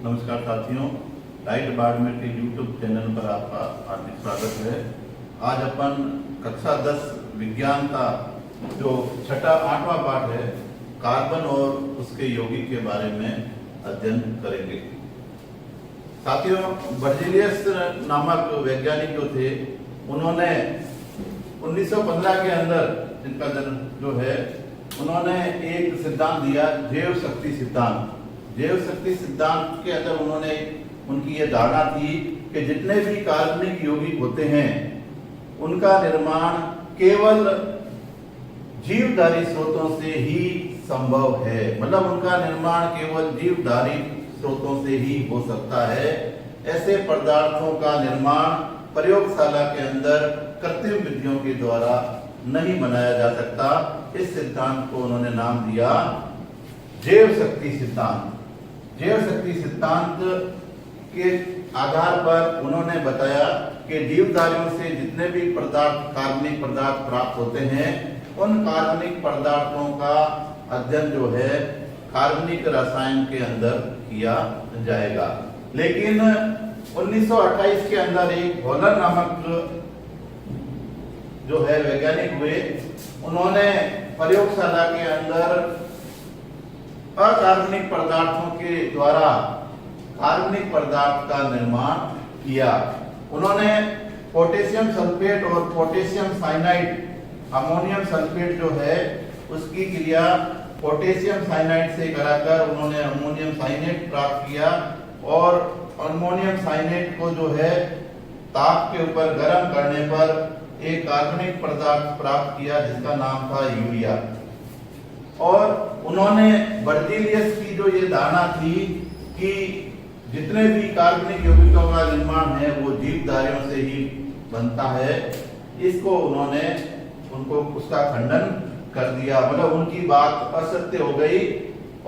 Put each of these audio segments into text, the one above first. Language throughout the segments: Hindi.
नमस्कार साथियों, लाइट बाड़मेर के यूट्यूब चैनल पर आपका हार्दिक स्वागत है। आज अपन कक्षा 10 विज्ञान का जो छठा 8वां पाठ है, कार्बन और उसके यौगिक के बारे में अध्ययन करेंगे। साथियों, बर्जीलियस नामक वैज्ञानिक जो थे, उन्होंने 1915 के अंदर जिनका जन्म जो है, उन्होंने एक सिद्धांत दिया, जैव शक्ति सिद्धांत। जैव शक्ति सिद्धांत के अंदर उन्होंने उनकी यह धारणा थी कि जितने भी कार्बनिक यौगिक होते हैं उनका निर्माण केवल जीवधारी स्रोतों से ही संभव है। मतलब उनका निर्माण केवल जीवधारी स्रोतों से ही हो सकता है। ऐसे पदार्थों का निर्माण प्रयोगशाला के अंदर कृत्रिम विधियों के द्वारा नहीं बनाया जा सकता। इस सिद्धांत को उन्होंने नाम दिया जैव शक्ति सिद्धांत। जैव शक्ति सिद्धांत के आधार पर उन्होंने बताया कि जीवधारियों से जितने भी पदार्थ कार्बनिक पदार्थ प्राप्त होते हैं, उन कार्बनिक पदार्थों का अध्ययन जो है कार्बनिक रसायन के अंदर किया जाएगा। लेकिन 1928 के अंदर एक हॉलर नामक जो है वैज्ञानिक हुए, उन्होंने प्रयोगशाला के अंदर अकार्बनिक पदार्थों के द्वारा कार्बनिक पदार्थ का निर्माण किया। उन्होंने पोटेशियम सल्फेट और पोटेशियम साइनाइड, अमोनियम सल्फेट जो है उसकी क्रिया पोटेशियम साइनाइड से कराकर उन्होंने अमोनियम साइनेट प्राप्त किया और अमोनियम साइनेट को जो है ताप के ऊपर गर्म करने पर एक कार्बनिक पदार्थ प्राप्त किया जिसका नाम था यूरिया। और उन्होंने बर्जीलियस की जो ये धारणा थी कि जितने भी कार्बनिक यौगिकों का निर्माण है वो जीवधारियों से ही बनता है, इसको उन्होंने उनको उसका खंडन कर दिया। मतलब उनकी बात असत्य हो गई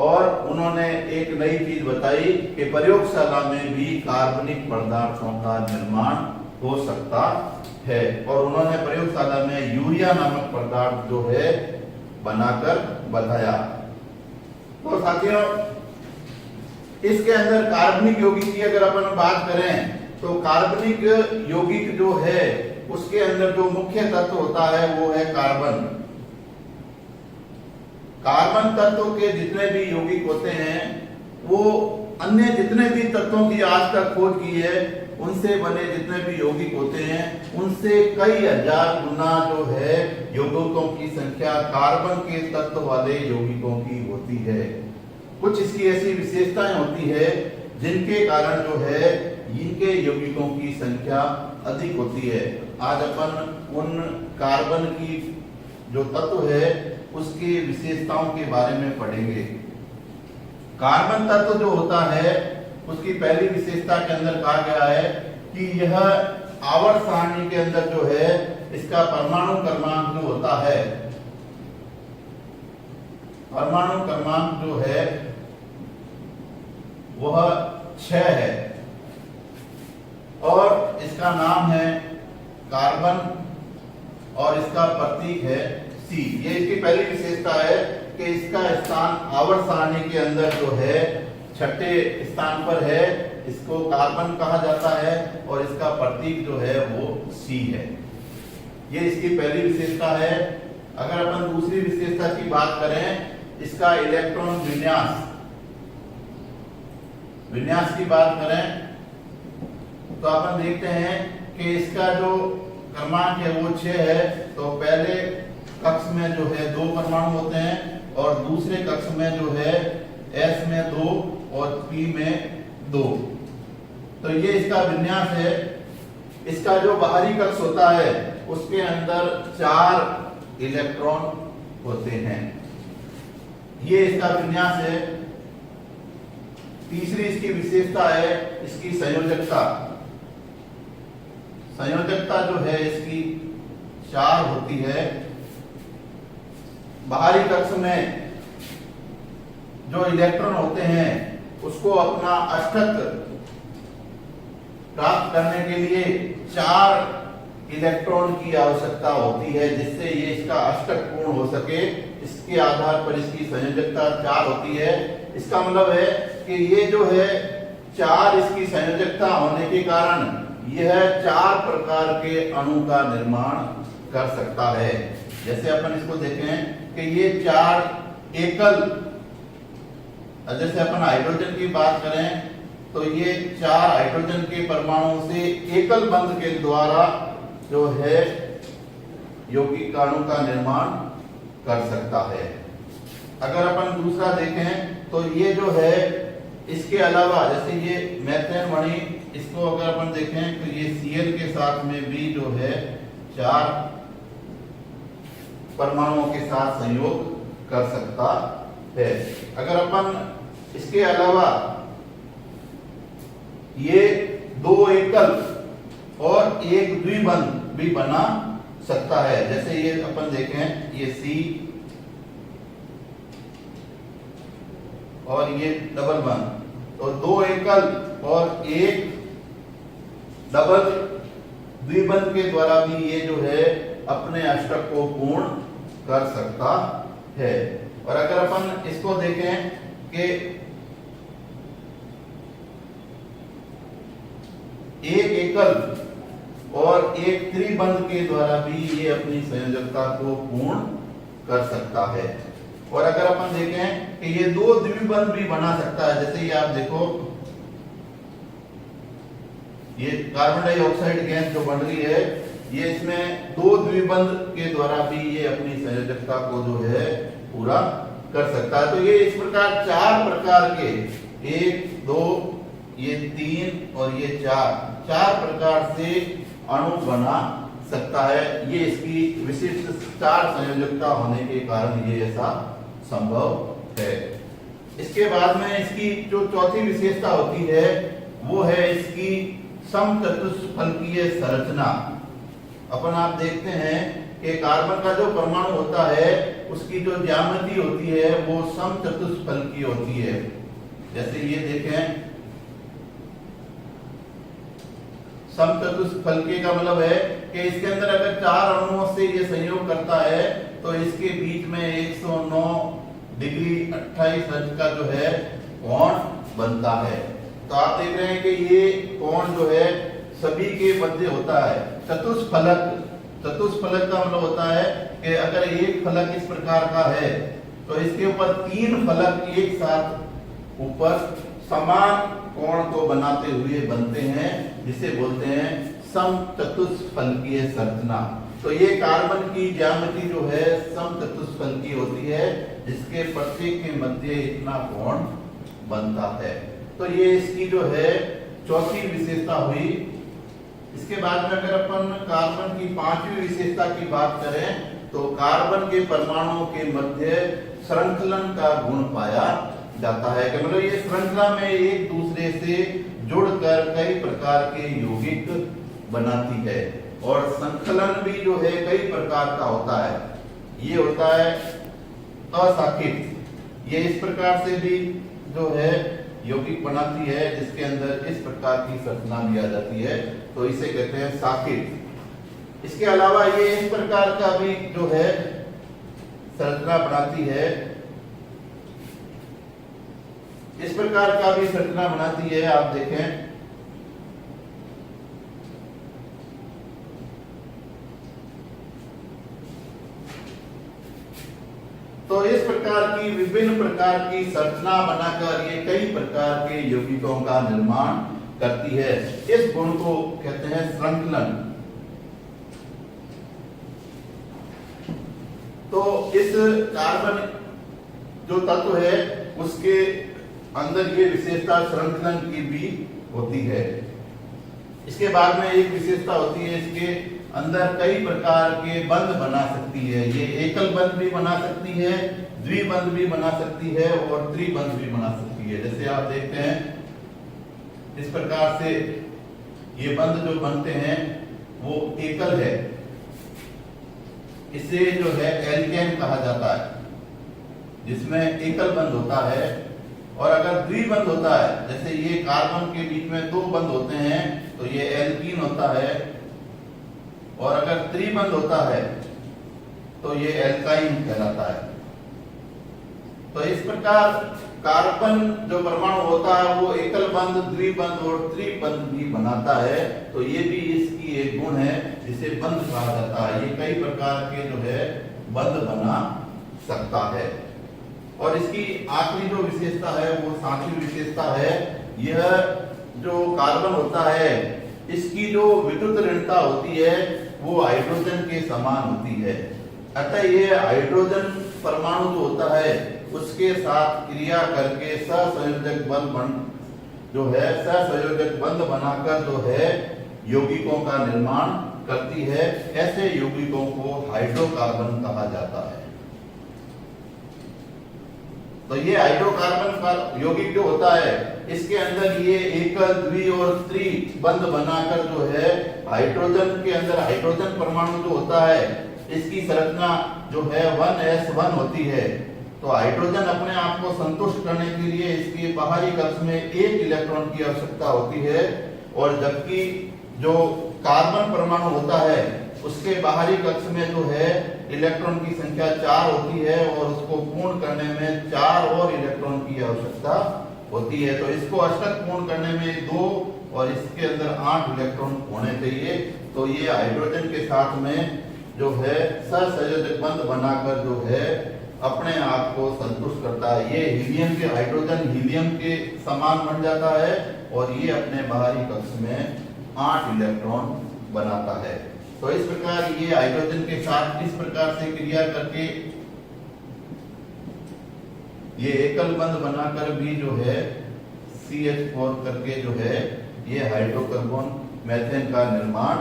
और उन्होंने एक नई चीज बताई कि प्रयोगशाला में भी कार्बनिक पदार्थों का निर्माण हो सकता है। और उन्होंने प्रयोगशाला में यूरिया नामक पदार्थ जो है बनाकर बताया। तो साथियों, इसके अंदर कार्बनिक यौगिक की अगर अपन बात करें तो कार्बनिक यौगिक जो है उसके अंदर जो मुख्य तत्व होता है वो है कार्बन। कार्बन तत्व के जितने भी यौगिक होते हैं वो अन्य जितने भी तत्वों की आज तक खोज की है उनसे बने जितने भी यौगिक होते हैं उनसे कई हजार गुना जो है यौगिकों की संख्या कार्बन के तत्व वाले यौगिकों की होती है। कुछ इसकी ऐसी विशेषताएं होती है जिनके कारण जो है इनके यौगिकों की संख्या अधिक होती है। आज अपन उन कार्बन की जो तत्व है उसकी विशेषताओं के बारे में पढ़ेंगे। कार्बन तत्व जो होता है उसकी पहली विशेषता के अंदर कहा गया है कि यह आवर्त सारणी के अंदर जो है इसका परमाणु क्रमांक जो होता है, परमाणु क्रमांक जो है वह 6 है और इसका नाम है कार्बन और इसका प्रतीक है C। ये इसकी पहली विशेषता है कि इसका स्थान आवर्त सारणी के अंदर जो है छठे स्थान पर है। इसको कार्बन कहा जाता है और इसका प्रतीक जो है वो C है। ये इसकी पहली विशेषता है। अगर अपन दूसरी विशेषता की बात करें, इसका इलेक्ट्रॉन विन्यास की बात करें तो अपन देखते हैं कि इसका जो क्रमांक है वो 6 है। तो पहले कक्ष में जो है 2 परमाणु होते हैं और दूसरे कक्ष में जो है S में 2 और P में 2। तो ये इसका विन्यास है। इसका जो बाहरी कक्ष होता है उसके अंदर 4 इलेक्ट्रॉन होते हैं। ये इसका विन्यास है। तीसरी इसकी विशेषता है इसकी संयोजकता। संयोजकता जो है इसकी 4 होती है। बाहरी कक्ष में जो इलेक्ट्रॉन होते हैं उसको अपना अष्टक प्राप्त करने के लिए 4 इलेक्ट्रॉन की आवश्यकता होती है जिससे ये इसका अष्टक पूर्ण हो सके। इसके आधार पर इसकी संयोजकता 4 होती है। इसका मतलब है कि ये जो है 4 इसकी संयोजकता होने के कारण यह 4 प्रकार के अणु का निर्माण कर सकता है। जैसे अपन इसको देखें कि ये 4 एकल, जैसे अपन हाइड्रोजन की बात करें तो ये 4 हाइड्रोजन के परमाणुओं से एकल बंध के द्वारा जो है यौगिक अणु का निर्माण कर सकता है। अगर अपन दूसरा देखें तो ये जो है इसके अलावा जैसे ये मेथेन मणि, इसको अगर अपन देखें तो ये Cl के साथ में भी जो है 4 परमाणुओं के साथ संयोग कर सकता है। अगर अपन इसके अलावा ये 2 एकल और 1 द्विबंध भी बना सकता है। जैसे ये अपन देखें ये C और ये डबल बंध, तो 2 एकल और 1 डबल द्विबंध के द्वारा भी ये जो है अपने अष्टक को पूर्ण कर सकता है। और अगर अपन इसको देखें कि 1 एकल और 1 त्रिबंध के द्वारा भी ये अपनी संयोजकता को पूर्ण कर सकता है। और अगर अपन देखें कि ये 2 द्विबंध भी बना सकता है, जैसे ये आप देखो ये कार्बन डाइऑक्साइड गैस जो बन रही है, ये इसमें 2 द्विबंध के द्वारा भी ये अपनी संयोजकता को जो है पूरा कर सकता है। तो ये इस प्रकार 4 प्रकार के 1 2 ये 3 और ये 4 प्रकार से अणु बना सकता है। ये इसकी विशिष्ट 4 संयोजकता होने के कारण ये ऐसा संभव है। इसके बाद में इसकी जो चौथी विशेषता होती है वो है इसकी समचतुष्फलकीय संरचना। अपन आप देखते हैं कि कार्बन का जो परमाणु होता है उसकी जो ज्यामिति होती है वो समचतुष्फलकीय होती है। जैसे ये देखें, समचतुष्फलकीय का मतलब है कि इसके अंदर अगर 4 अणुओं से ये संयोग करता है तो इसके बीच में 109 डिग्री 28 अंश का जो है कोण बनता है। तो आप देख रहे हैं कि ये कोण जो है सभी के मध्य होता है। चतुष्फलक का मतलब होता है कि अगर एक फलक इस प्रकार का है तो इसके ऊपर 3 फलक एक साथ ऊपर समान कोण को बनाते हुए बनते हैं, जिसे बोलते हैं समचतुष्फलकीय संरचना। तो ये कार्बन की ज्यामिति जो है समचतुष्फलकीय होती है, जिसके प्रत्येक के मध्य इतना कोण बनता है। तो ये इसकी जो है चौथी विशेषता हुई। इसके बाद में अगर अपन कार्बन की 5वीं विशेषता की बात करें तो कार्बन के परमाणुओं के मध्य श्रृंखलन का गुण पाया जाता है। कि मतलब ये श्रृंखला में एक दूसरे से जुड़कर कई प्रकार के यौगिक बनाती है। और संकलन भी जो है कई प्रकार का होता है। ये होता है अशाखित, ये इस प्रकार से भी जो है यौगिक बनाती है जिसके अंदर इस प्रकार की संरचना दी जाती है, तो इसे कहते हैं शाखित। इसके अलावा ये इस प्रकार का भी जो है संरचना बनाती है, इस प्रकार का भी संरचना बनाती है। आप देखें तो इस प्रकार की विभिन्न प्रकार की संरचना बनाकर ये कई प्रकार के यौगिकों का निर्माण करती है। इस गुण को कहते हैं श्रृंखलन। तो इस कार्बन जो तत्व है उसके अंदर ये विशेषता श्रृंखलन की भी होती है। इसके बाद में एक विशेषता होती है, इसके अंदर कई प्रकार के बंध बना सकती है। ये एकल बंध भी बना सकती है, द्विबंध भी बना सकती है और त्रिबंध भी बना सकती है। जैसे आप देखते हैं इस प्रकार से ये बंध जो बनते हैं वो एकल है, इसे जो है एल्केन कहा जाता है, जिसमें एकल बंध होता है। और अगर द्विबंध होता है, जैसे ये कार्बन के बीच में 2 बंध होते हैं तो ये एल्कीन होता है। और अगर त्रिबंध होता है तो ये एल्काइन कहलाता है। तो इस प्रकार कार्बन जो परमाणु होता है वो एकल बंध, द्विबंध और त्रिबंध भी बनाता है। तो ये भी इसकी एक गुण है जिसे बंध कहा जाता है। ये कई प्रकार के जो है बंध बना सकता है। और इसकी आखिरी जो विशेषता है वो सातवीं विशेषता है, यह जो कार्बन होता है इसकी जो विद्युत ऋणता होती है वो हाइड्रोजन के समान होती है। अतः ये हाइड्रोजन परमाणु जो होता है उसके साथ क्रिया करके सहसंयोजक बंध बनाकर जो है यौगिकों का निर्माण करती है। ऐसे यौगिकों को हाइड्रोकार्बन कहा जाता है। तो ये हाइड्रोकार्बन का यौगिक जो होता है इसके अंदर ये एकल, द्वि और त्रि बंध बनाकर जो है हाइड्रोजन के अंदर हाइड्रोजन परमाणु जो होता है इसकी संरचना जो है 1s1 होती है। तो हाइड्रोजन अपने आप को संतुष्ट करने के लिए इसके बाहरी कक्ष में एक इलेक्ट्रॉन की आवश्यकता होती है, और जबकि जो कार्बन परमाणु होता है उसके बाहरी कक्ष में जो है इलेक्ट्रॉन की संख्या 4 होती है और उसको पूर्ण करने में 4 और इलेक्ट्रॉन की आवश्यकता होती है। तो इसको अष्टक पूर्ण करने में 2 और इसके अंदर 8 इलेक्ट्रॉन होने चाहिए। तो ये हाइड्रोजन के साथ में जो है सहसंयोजक बंध बनाकर जो है अपने आप को संतुष्ट करता है। ये हीलियम के हाइड्रोजन हीलियम के समान बन जाता है और ये अपने बाहरी कक्ष में 8 इलेक्ट्रॉन बनाता है। तो इस प्रकार ये हाइड्रोजन के साथ इस प्रकार से क्रिया करके ये एकल बंध बनाकर भी जो है CH4 करके जो है ये हाइड्रोकार्बन मेथेन का निर्माण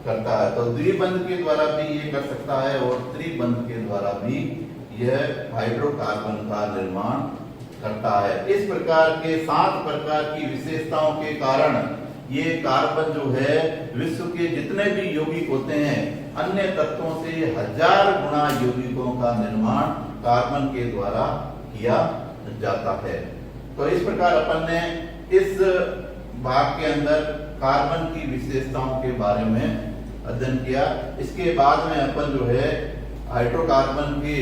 करता है। तो द्विबंध के द्वारा भी ये कर सकता है और त्रिबंध के द्वारा भी यह हाइड्रोकार्बन का निर्माण करता है। इस प्रकार के 7 प्रकार की विशेषताओं के कारण ये कार्बन जो है विश्व के जितने भी यौगिक होते हैं अन्य तत्वों से 1000 गुना यौगिकों का निर्माण कार्बन के द्वारा किया जाता है। तो इस प्रकार अपन ने इस भाग के अंदर कार्बन की विशेषताओं के बारे में अध्ययन किया। इसके बाद में अपन जो है हाइड्रोकार्बन के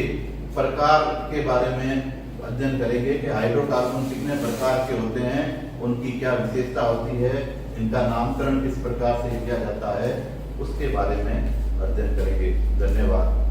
प्रकार के बारे में अध्ययन करेंगे कि हाइड्रोकार्बन कितने प्रकार के होते हैं, उनकी क्या विशेषता होती है, इनका नामकरण किस प्रकार से किया जाता है, उसके बारे में अध्ययन करेंगे। धन्यवाद।